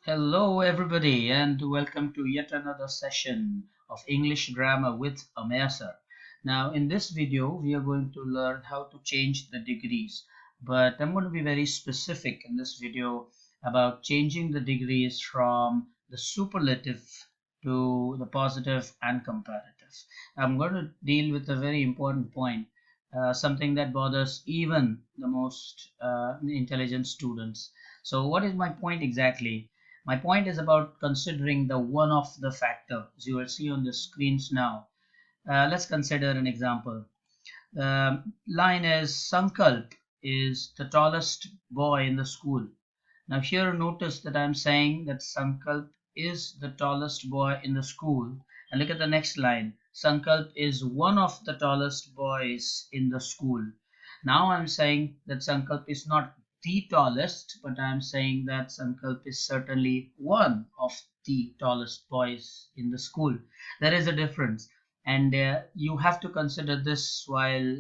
Hello, everybody, and welcome to yet another session of English grammar with Amaya. Now, in this video, we are going to learn how to change the degrees, but I'm going to be very specific in this video about changing the degrees from the superlative to the positive and comparative. I'm going to deal with a very important point, something that bothers even the most intelligent students. So, what is my point exactly? My point is about considering the one of the factor, as you will see on the screens now. Let's consider an example. The line is Sankalp is the tallest boy in the school. Now here notice that I'm saying that Sankalp is the tallest boy in the school. And look at the next line. Sankalp is one of the tallest boys in the school. Now I'm saying that Sankalp is not the tallest, but I'm saying that Sankalp is certainly one of the tallest boys in the school. There is a difference, and you have to consider this while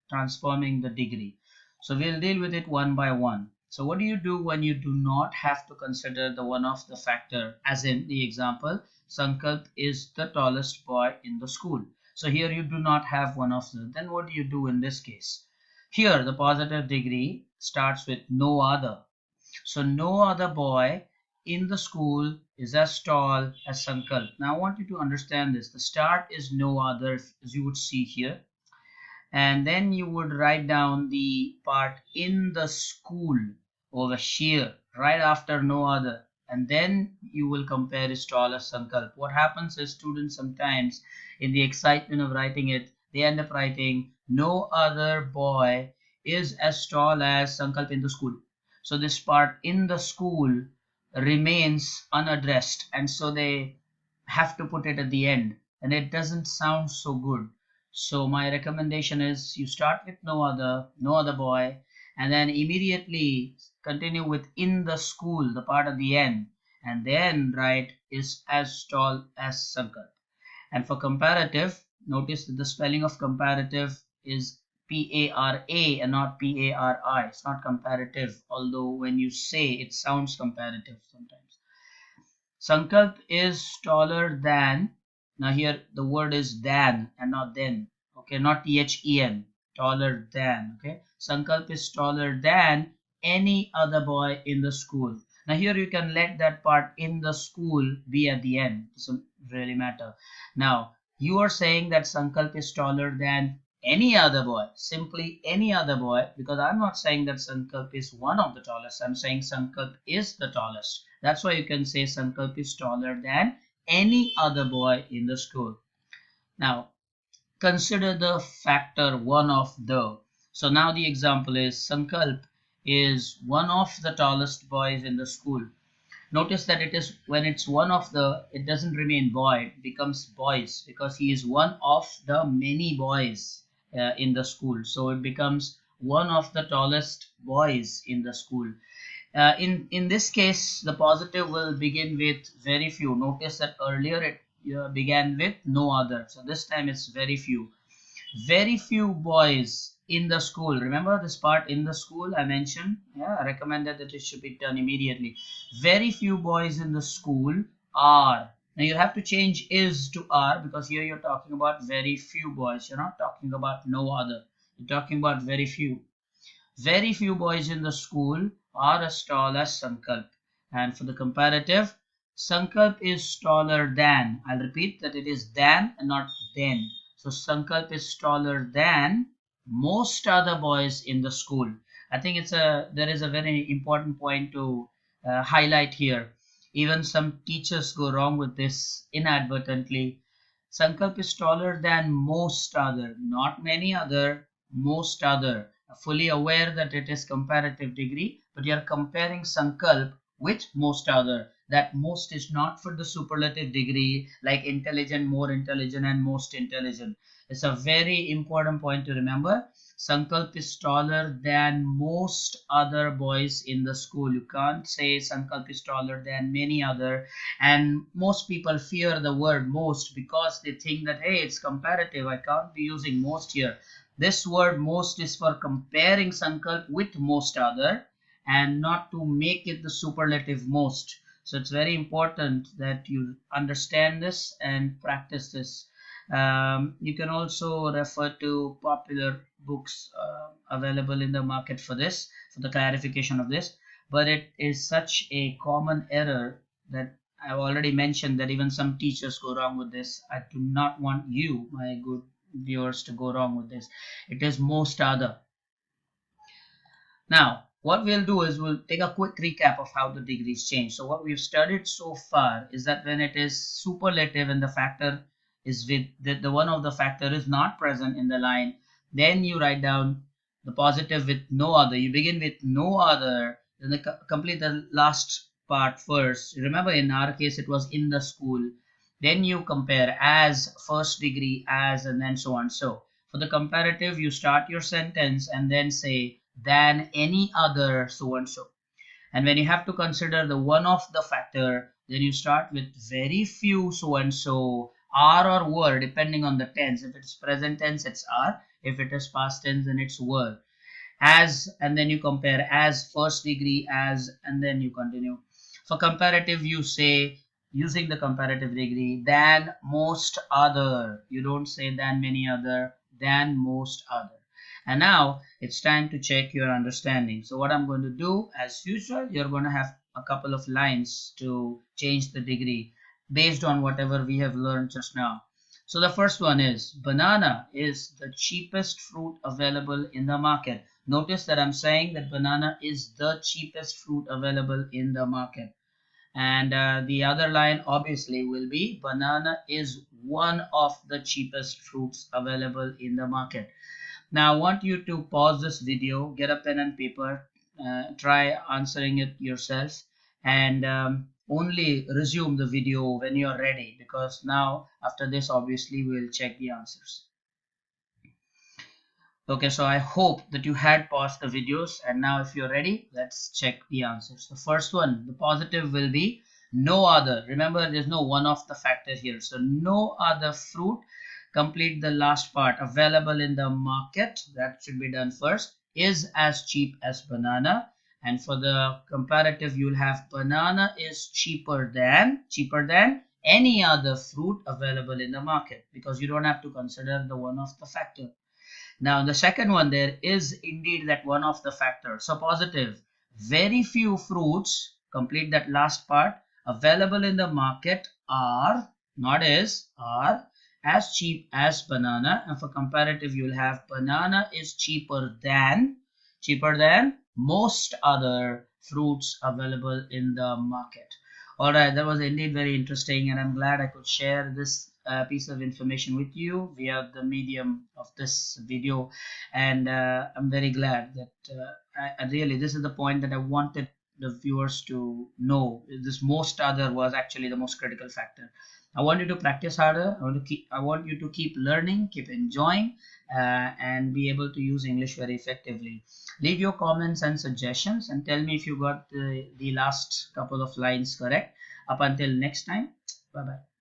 transforming the degree. So we'll deal with it one by one. So what do you do when you do not have to consider the one of the factor, as in the example, Sankalp is the tallest boy in the school. So here you do not have one of them. Then what do you do in this case? Here the positive degree starts with no other. So no other boy in the school is as tall as Sankalp. Now I want you to understand this. The start is no other, as you would see here, and then you would write down the part in the school over here right after no other, and then you will compare his tall as Sankalp. What happens is students sometimes in the excitement of writing it, they end up writing no other boy is as tall as Sankalp in the school. So this part in the school remains unaddressed, and so they have to put it at the end, and it doesn't sound so good. So my recommendation is you start with no other boy, and then immediately continue with in the school, the part at the end, and then write is as tall as Sankalp. And for comparative, notice that the spelling of comparative is P-A-R-A and not P-A-R-I. It's not comparative, although when you say it sounds comparative sometimes. Sankalp is taller than, now here the word is than and not then, okay, not T-H-E-N, taller than, okay. Sankalp is taller than any other boy in the school. Now here you can let that part in the school be at the end. It doesn't really matter. Now you are saying that Sankalp is taller than any other boy, simply any other boy, because I'm not saying that Sankalp is one of the tallest. I'm saying Sankalp is the tallest. That's why you can say Sankalp is taller than any other boy in the school. Now consider the factor one of the. So now the example is Sankalp is one of the tallest boys in the school. Notice that it is when it's one of the, it doesn't remain boy, it becomes boys, because he is one of the many boys in the school. So it becomes one of the tallest boys in the school. In this case, the positive will begin with very few. Notice that earlier it began with no other. So this time it's very few. Very few boys in the school. Remember this part in the school I mentioned? Yeah, I recommended that it should be done immediately. Very few boys in the school are. Now you have to change is to are, because here you're talking about very few boys. You're not talking about no other. You're talking about very few. Very few boys in the school are as tall as Sankalp. And for the comparative, Sankalp is taller than. I'll repeat that it is than and not then. So Sankalp is taller than most other boys in the school. I think there is a very important point to highlight here. Even some teachers go wrong with this inadvertently. Sankalp is taller than most other, not many other, most other. Fully aware that it is comparative degree, but you are comparing Sankalp with most other. That most is not for the superlative degree like intelligent, more intelligent, and most intelligent. It's a very important point to remember. Sankalp is taller than most other boys in the school. You can't say Sankalp is taller than many other. And most people fear the word most because they think that, hey, it's comparative. I can't be using most here. This word most is for comparing Sankalp with most other and not to make it the superlative most. So it's very important that you understand this and practice this. You can also refer to popular books available in the market for this, for the clarification of this. But it is such a common error that I've already mentioned that even some teachers go wrong with this. I do not want you, my good viewers, to go wrong with this. It is most other. Now, what we'll do is we'll take a quick recap of how the degrees change. So what we've studied so far is that when it is superlative and the factor is with the one of the factor is not present in the line, then you write down the positive with no other. You begin with no other, then complete the last part first. Remember, in our case, it was in the school. Then you compare as, first degree, as, and then so on. So for the comparative, you start your sentence and then say than any other so and so. And when you have to consider the one of the factor, then you start with very few so and so, are or were, depending on the tense. If it's present tense, it's are. If it is past tense, then it's were. As, and then you compare as, first degree, as, and then you continue. For comparative, you say, using the comparative degree, than most other. You don't say than many other, than most other. And now it's time to check your understanding. So what I'm going to do, as usual, you're going to have a couple of lines to change the degree based on whatever we have learned just now. So the first one is, banana is the cheapest fruit available in the market. Notice that I'm saying that banana is the cheapest fruit available in the market. And the other line obviously will be, banana is one of the cheapest fruits available in the market. Now I want you to pause this video, get a pen and paper, try answering it yourself, and only resume the video when you're ready, because now after this obviously we'll check the answers. Okay, so I hope that you had paused the videos, and now if you're ready, let's check the answers. The first one, the positive will be no other. Remember, there's no one of the factor here. So no other fruit. Complete the last part. Available in the market, that should be done first, is as cheap as banana. And for the comparative, you'll have banana is cheaper than any other fruit available in the market, because you don't have to consider the one of the factor. Now, the second one, there is indeed that one of the factors. So positive, very few fruits, complete that last part, available in the market are, not is, are as cheap as banana. And for comparative, you'll have banana is cheaper than most other fruits available in the market. All right, that was indeed very interesting, and I'm glad I could share this piece of information with you via the medium of this video. And I'm very glad that I really, this is the point that I wanted the viewers to know. This most other was actually the most critical factor. I want you to practice harder. I want you to keep learning, keep enjoying, and be able to use English very effectively. Leave your comments and suggestions and tell me if you got the last couple of lines correct. Up until next time, bye bye.